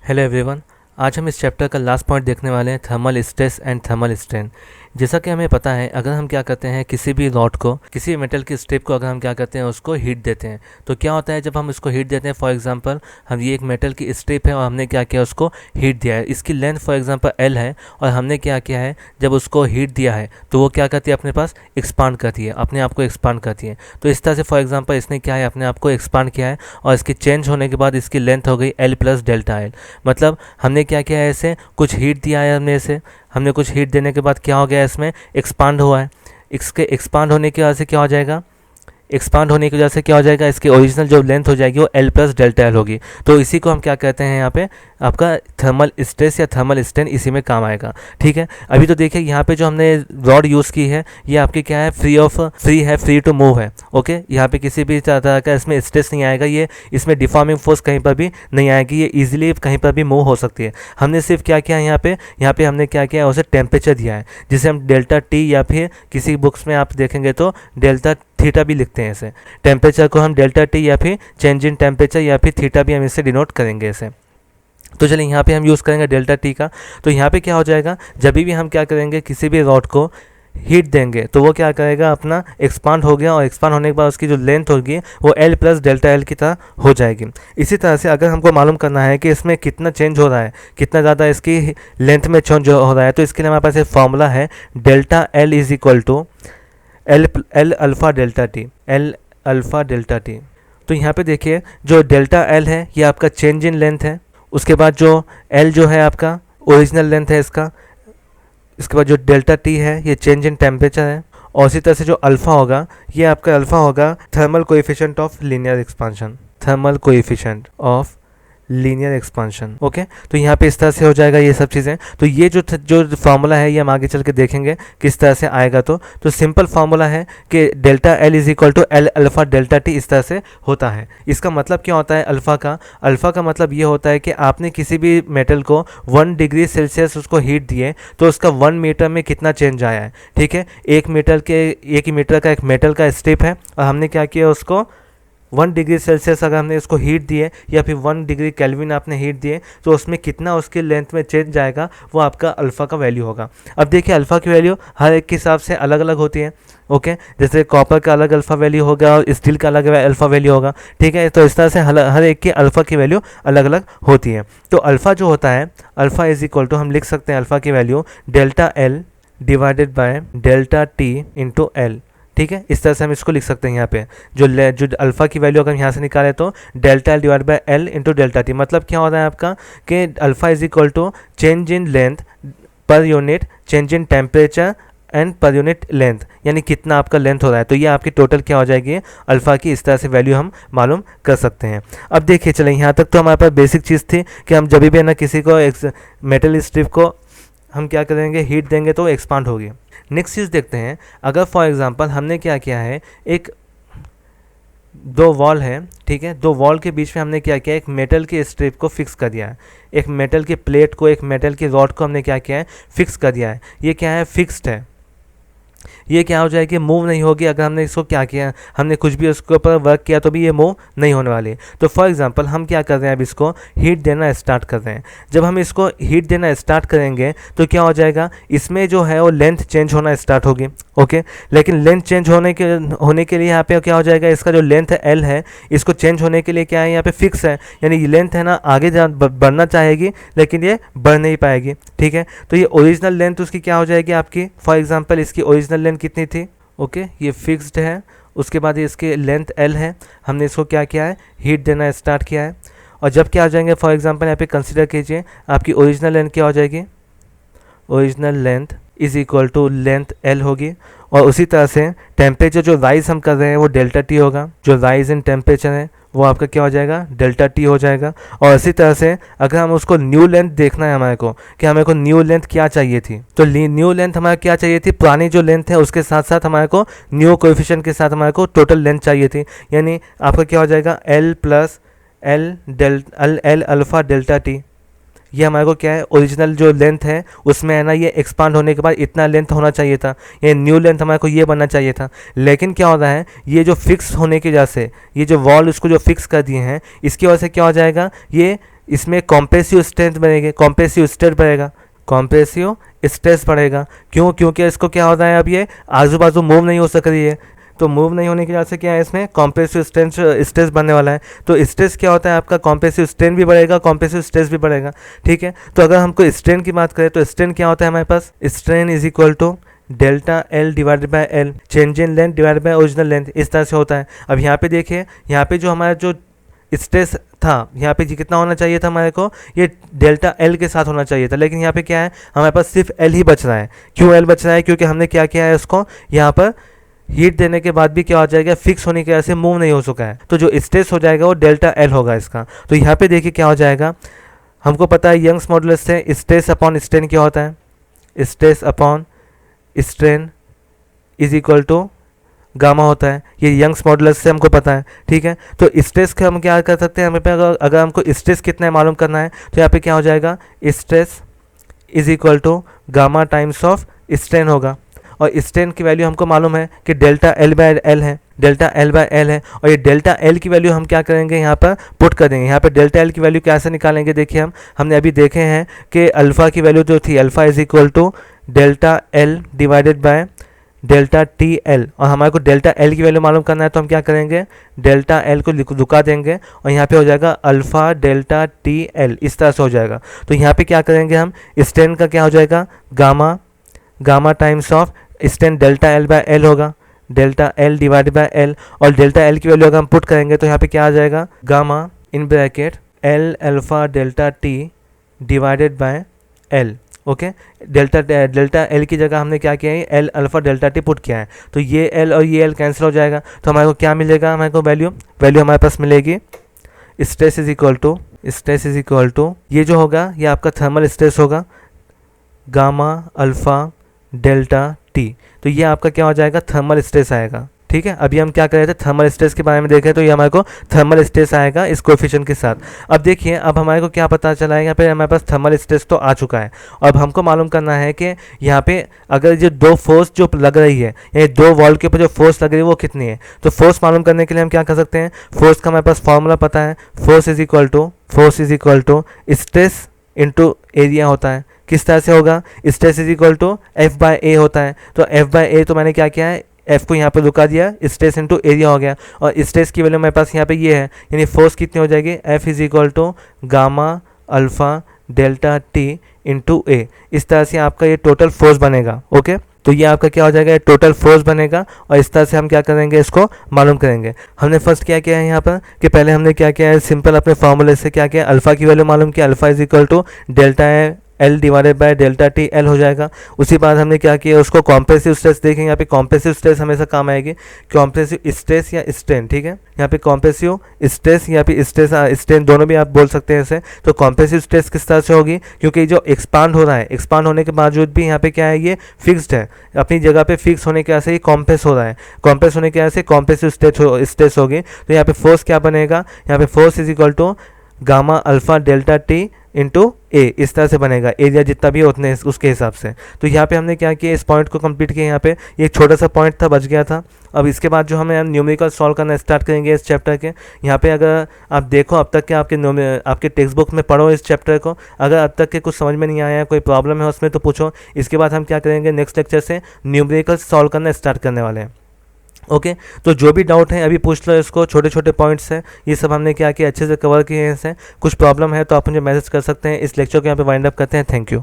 Hello everyone. आज हम इस चैप्टर का लास्ट पॉइंट देखने वाले हैं, thermal stress and thermal strain. जैसा कि हमें पता है, अगर हम क्या करते हैं किसी भी रॉड को, किसी भी मेटल की स्ट्रिप को अगर हम क्या करते हैं उसको हीट देते हैं, तो क्या होता है जब हम इसको हीट देते हैं, फॉर एग्जांपल हम ये एक मेटल की स्ट्रिप है और हमने क्या किया उसको हीट दिया है। इसकी लेंथ फॉर एग्जांपल एल है और हमने क्या किया है, जब उसको हीट दिया है तो वो क्या करती है, अपने पास एक्सपांड करती है, अपने आप को एक्सपांड करती है। तो इस तरह से फॉर एग्जाम्पल इसने क्या है, अपने आप को एक्सपांड किया है और इसकी चेंज होने के बाद इसकी लेंथ हो गई एल प्लस डेल्टा एल। मतलब हमने क्या किया है, ऐसे कुछ हीट दिया है हमने कुछ हीट देने के बाद क्या हो गया, इसमें एक्सपांड हुआ है। इसके एक्सपांड होने की वजह से क्या हो जाएगा, इसकी ओरिजिनल जो लेंथ हो जाएगी वो एल प्लस डेल्टा एल होगी। तो इसी को हम क्या कहते हैं, यहाँ पे आपका थर्मल स्ट्रेस या थर्मल स्ट्रेन इसी में काम आएगा। ठीक है, अभी तो देखिए यहाँ पे जो हमने रॉड यूज़ की है ये आपकी क्या है, फ्री टू मूव है। ओके, यहाँ पे किसी भी तरह का इसमें स्ट्रेस नहीं आएगा, ये इसमें डिफॉर्मिंग फोर्स कहीं पर भी नहीं आएगी, ये ईजिली कहीं पर भी मूव हो सकती है। हमने सिर्फ क्या किया यहाँ पे हमने क्या किया, उसे टेम्परेचर दिया है, जिसे हम डेल्टा टी या फिर किसी बुक्स में आप देखेंगे तो डेल्टा थीटा भी लिखते हैं। इसे टेम्परेचर को हम डेल्टा टी या फिर चेंज इन टेम्परेचर या फिर थीटा भी हम इससे डिनोट करेंगे इसे। तो चलिए यहाँ पे हम यूज़ करेंगे डेल्टा टी का। तो यहाँ पे क्या हो जाएगा, जब भी हम क्या करेंगे, किसी भी रॉड को हीट देंगे तो वो क्या करेगा, अपना एक्सपांड हो गया और एक्सपांड होने के बाद उसकी जो लेंथ होगी वो एल प्लस डेल्टा एल की तरह हो जाएगी। इसी तरह से अगर हमको मालूम करना है कि इसमें कितना चेंज हो रहा है, कितना ज़्यादा इसकी लेंथ में चेंज हो रहा है, तो इसके लिए हमारे पास एक फॉर्मूला है, delta L is equal to L alpha delta T. तो यहाँ पे देखिए जो डेल्टा एल है ये आपका चेंज इन लेंथ है, उसके बाद जो एल जो है आपका ओरिजिनल लेंथ है इसका, इसके बाद जो डेल्टा टी है ये चेंज इन टेम्परेचर है, और इसी तरह से जो अल्फ़ा होगा ये आपका अल्फ़ा होगा thermal coefficient of linear expansion. Okay, तो यहाँ पे इस तरह से हो जाएगा ये सब चीज़ें। तो ये जो फार्मूला है ये हम आगे चल के देखेंगे किस तरह से आएगा। तो सिंपल फार्मूला है कि delta L is equal to L alpha delta T, इस तरह से होता है। इसका मतलब क्या होता है अल्फ़ा का मतलब ये होता है कि आपने किसी भी मेटल को 1 डिग्री सेल्सियस उसको हीट दिए तो उसका 1 मीटर में कितना चेंज आया है। ठीक है, 1 मीटर का एक मेटल का स्ट्रिप है और हमने क्या किया, उसको 1 डिग्री सेल्सियस अगर हमने इसको हीट दिए या फिर 1 डिग्री केल्विन आपने हीट दिए तो उसमें कितना उसकी लेंथ में चेंज जाएगा, वो आपका अल्फ़ा का वैल्यू होगा। अब देखिए अल्फ़ा की वैल्यू हर एक के हिसाब से अलग अलग होती है। ओके, जैसे कॉपर का अलग अल्फ़ा वैल्यू होगा और स्टील का अलग अल्फ़ा वैल्यू होगा। ठीक है, तो इस तरह से हर एक की अल्फ़ा की वैल्यू अलग अलग होती है। तो अल्फ़ा जो होता है, अल्फ़ा इज इक्वल टू हम लिख सकते हैं अल्फ़ा की value delta L divided by delta T into L. ठीक है, इस तरह से हम इसको लिख सकते हैं। यहाँ पे जो अल्फ़ा की वैल्यू अगर हम यहाँ से निकालें तो delta L divide by L into delta T, मतलब क्या हो रहा है आपका कि alpha is equal to change in length per unit, change in temperature and per unit length, यानी कितना आपका लेंथ हो रहा है। तो ये आपकी टोटल क्या हो जाएगी अल्फ़ा की, इस तरह से वैल्यू हम मालूम कर सकते हैं। अब देखिए चलें, यहाँ तक तो हमारे पास बेसिक चीज़ थी कि हम जब भी ना किसी को एक मेटल स्ट्रिप को हम क्या करेंगे, हीट देंगे तो एक्सपांड होगी। नेक्स्ट चीज़ देखते हैं, अगर फॉर एग्जांपल हमने क्या किया है, एक दो वॉल है, ठीक है, दो वॉल के बीच में हमने क्या किया, एक मेटल की स्ट्रिप को फिक्स कर दिया है, एक मेटल की प्लेट को, एक मेटल की रॉड को हमने क्या किया है, फिक्स कर दिया है। ये क्या है, फिक्स्ड है, ये क्या हो जाएगी, मूव नहीं होगी। अगर हमने इसको क्या किया, हमने कुछ भी उसके ऊपर वर्क किया तो भी ये मूव नहीं होने वाली। तो फॉर एग्जांपल हम क्या कर रहे हैं, अब इसको हीट देना स्टार्ट कर रहे हैं। जब हम इसको हीट देना स्टार्ट करेंगे तो क्या हो जाएगा, इसमें जो है वो लेंथ चेंज होना स्टार्ट होगी। ओके, लेकिन लेंथ चेंज होने के लिए यहाँ पे क्या हो जाएगा, इसका जो लेंथ है एल है, इसको चेंज होने के लिए क्या है, यहाँ पे फिक्स है, यानी ये लेंथ है ना आगे बढ़ना चाहेगी लेकिन ये बढ़ नहीं पाएगी। ठीक है, तो ये ओरिजिनल लेंथ उसकी क्या हो जाएगी आपकी, फॉर एग्जांपल इसकी ओरिजिनल लेंथ कितनी थी। ओके, ये फिक्स्ड है, उसके बाद इसकी लेंथ एल है, हमने इसको क्या किया है, हीट देना स्टार्ट किया है। और जब क्या हो जाएंगे, फॉर एग्जांपल यहाँ पे कंसिडर कीजिए आपकी ओरिजिनल लेंथ क्या हो जाएगी, original length is equal to length L होगी। और उसी तरह से टेम्परेचर जो राइज हम कर रहे हैं वो डेल्टा टी होगा, जो राइज इन टेम्परेचर है वो आपका क्या हो जाएगा, डेल्टा टी हो जाएगा। और इसी तरह से अगर हम उसको न्यू लेंथ देखना है हमारे को, कि हमें को न्यू लेंथ क्या चाहिए थी, तो न्यू लेंथ हमारा क्या चाहिए थी, पुरानी जो लेंथ है उसके साथ साथ हमारे को न्यू कोएफिशिएंट के साथ हमारे को टोटल लेंथ चाहिए थी। यानी आपका क्या हो जाएगा, L plus L alpha delta T. ये हमारे को क्या है, ओरिजिनल जो लेंथ है उसमें है ना, ये एक्सपांड होने के बाद इतना लेंथ होना चाहिए था, ये न्यू लेंथ हमारे को ये बनना चाहिए था। लेकिन क्या हो रहा है, ये जो फिक्स होने की वजह से, ये जो वॉल उसको जो फिक्स कर दिए हैं, इसकी वजह से क्या हो जाएगा, ये इसमें कॉम्प्रेसिव स्ट्रेंथ बनेगी, कॉम्प्रेसिव स्ट्रेस बढ़ेगा, कॉम्प्रेसिव स्ट्रेस बढ़ेगा। क्यों? क्योंकि इसको क्या होता है, अब ये आजू बाजू मूव नहीं हो सक रही है, तो मूव नहीं होने की वजह से क्या है, इसमें कॉम्प्रेसिव स्ट्रेस बनने वाला है। तो स्ट्रेस क्या होता है आपका, कॉम्प्रेसिव स्ट्रेन भी बढ़ेगा, कॉम्प्रेसिव स्ट्रेस भी बढ़ेगा, ठीक है। तो अगर हमको स्ट्रेन की बात करें तो स्ट्रेन क्या होता है हमारे पास, strain is equal to delta L divided by L, change in length divided by original length, इस तरह से होता है। अब यहाँ पे देखिए, यहाँ पे जो हमारा जो स्ट्रेस था, यहाँ पे जी कितना होना चाहिए था हमारे को, ये डेल्टा एल के साथ होना चाहिए था, लेकिन यहाँ पे क्या है, हमारे पास सिर्फ एल ही बच रहा है। क्यों एल बच रहा है? क्योंकि हमने क्या किया है, उसको यहाँ पर हीट देने के बाद भी क्या हो जाएगा, फिक्स होने की वजह से मूव नहीं हो सका है, तो जो स्ट्रेस हो जाएगा वो डेल्टा एल होगा इसका। तो यहाँ पे देखिए क्या हो जाएगा, हमको पता है यंग्स मॉडुलस से स्ट्रेस अपॉन स्ट्रेन क्या होता है, stress upon strain is equal to gamma होता है, ये यंग्स मॉडुलस से हमको पता है, ठीक है। तो स्ट्रेस का हम क्या कर सकते हैं, हमें पे अगर हमको स्ट्रेस कितना है मालूम करना है, तो यहाँ पे क्या हो जाएगा, stress is equal to gamma times of strain होगा, और स्ट्रेन की वैल्यू हमको मालूम है कि डेल्टा एल बाय एल है, डेल्टा एल बाय एल है, और ये डेल्टा एल की वैल्यू हम क्या करेंगे, यहाँ पर पुट कर देंगे। यहाँ पर डेल्टा एल की वैल्यू कैसे निकालेंगे, देखिए हमने अभी देखे हैं कि अल्फ़ा की वैल्यू जो थी, alpha is equal to delta L divided by delta T L, और हमारे को डेल्टा एल की वैल्यू मालूम करना है, तो हम क्या करेंगे, डेल्टा एल को रुका देंगे, और यहाँ पे हो जाएगा अल्फ़ा डेल्टा टी एल, इस तरह से हो जाएगा। तो यहाँ पे क्या करेंगे हम, स्ट्रेन का क्या हो जाएगा, gamma, gamma times of strain delta L by L होगा, delta L divide by L, और डेल्टा एल की वैल्यू अगर हम पुट करेंगे तो यहाँ पे क्या आ जाएगा, gamma in bracket L alpha delta T divided by L, okay. Delta L की जगह हमने क्या किया है, L alpha delta T put किया है, तो ये एल और ये एल कैंसिल हो जाएगा, तो हमारे को क्या मिलेगा, हमारे को वैल्यू हमारे पास मिलेगी, स्ट्रेस इज इक्वल टू ये जो होगा ये आपका थर्मल स्ट्रेस होगा, गामा अल्फ़ा डेल्टा टी, तो ये आपका क्या हो जाएगा, थर्मल स्ट्रेस आएगा, ठीक है। अभी हम क्या कर रहे थे, थर्मल स्ट्रेस के बारे में देख रहे हैं, तो ये हमारे को थर्मल स्ट्रेस आएगा इस कोएफिशिएंट के साथ। अब देखिए, अब हमारे को क्या पता चला है, यहाँ पे हमारे पास थर्मल स्ट्रेस तो आ चुका है, अब हमको मालूम करना है कि यहाँ पे अगर जो दो फोर्स जो लग रही है, यानी दो वॉल के ऊपर जो फोर्स लग रही है वो कितनी है। तो फोर्स मालूम करने के लिए हम क्या कर सकते हैं, फोर्स का हमारे पास फॉर्मूला पता है, force is equal to stress into area होता है। किस तरह से होगा, stress is equal to F by A होता है, तो एफ बाय ए तो मैंने क्या किया है, एफ को यहाँ पे रुका दिया, स्ट्रेस इंटू एरिया हो गया, और स्ट्रेस की वैल्यू मेरे पास यहाँ पे ये है, यानी फोर्स कितनी हो जाएगी, F is equal to gamma alpha delta T into ए, इस तरह से आपका ये टोटल फोर्स बनेगा, ओके। तो ये आपका क्या हो जाएगा, ये टोटल फोर्स बनेगा, और इस तरह से हम क्या करेंगे, इसको मालूम करेंगे। हमने फर्स्ट क्या किया है यहाँ पर कि पहले हमने क्या किया है, सिंपल अपने फॉर्मूले से क्या किया, अल्फ़ा की वैल्यू मालूम किया, alpha is equal to delta L divided by delta T L हो जाएगा। उसी बाद हमने क्या किया, उसको कॉम्प्रेसिव स्ट्रेस देखेंगे, यहाँ पे कॉम्प्रेसिव स्ट्रेस हमेशा काम आएगी, कॉम्प्रेसिव स्ट्रेस या स्ट्रेन, ठीक है। यहाँ पे कॉम्प्रेसिव स्ट्रेस या फिर स्ट्रेस स्ट्रेन दोनों भी आप बोल सकते हैं इसे। तो कॉम्प्रेसिव स्ट्रेस किस तरह से होगी, क्योंकि जो एक्सपांड हो रहा है, एक्सपांड होने के बावजूद भी यहाँ पे क्या है, ये फिक्स्ड है, अपनी जगह पे फिक्स होने की वजह से ये कॉम्प्रेस हो रहा है, कॉम्प्रेस होने की वजह से कॉम्प्रेसिव स्ट्रेस होगी। तो यहाँ पे फोर्स क्या बनेगा, यहाँ पे force is equal to gamma alpha delta T into ए, इस तरह से बनेगा, एरिया जितना भी उतने उसके हिसाब से। तो यहाँ पे हमने क्या किया, इस पॉइंट को कंप्लीट किया, यहाँ पे ये एक छोटा सा पॉइंट था, बच गया था। अब इसके बाद जो हमें न्यूमेरिकल सॉल्व करना स्टार्ट करेंगे इस चैप्टर के। यहाँ पे अगर आप देखो अब तक के आपके टेक्स्ट बुक में पढ़ो इस चैप्टर को, अगर अब तक के कुछ समझ में नहीं आया, कोई प्रॉब्लम है उसमें तो पूछो। इसके बाद हम क्या करेंगे, नेक्स्ट लेक्चर से न्यूमेरिकल सॉल्व करना स्टार्ट करने वाले हैं, ओके। तो जो भी डाउट है अभी पूछ लो इसको, छोटे छोटे पॉइंट्स हैं, ये सब हमने क्या किया, अच्छे से कवर किए हैं इसे। कुछ प्रॉब्लम है तो आप मुझे मैसेज कर सकते हैं। इस लेक्चर को यहाँ पे वाइंड अप करते हैं। Thank you.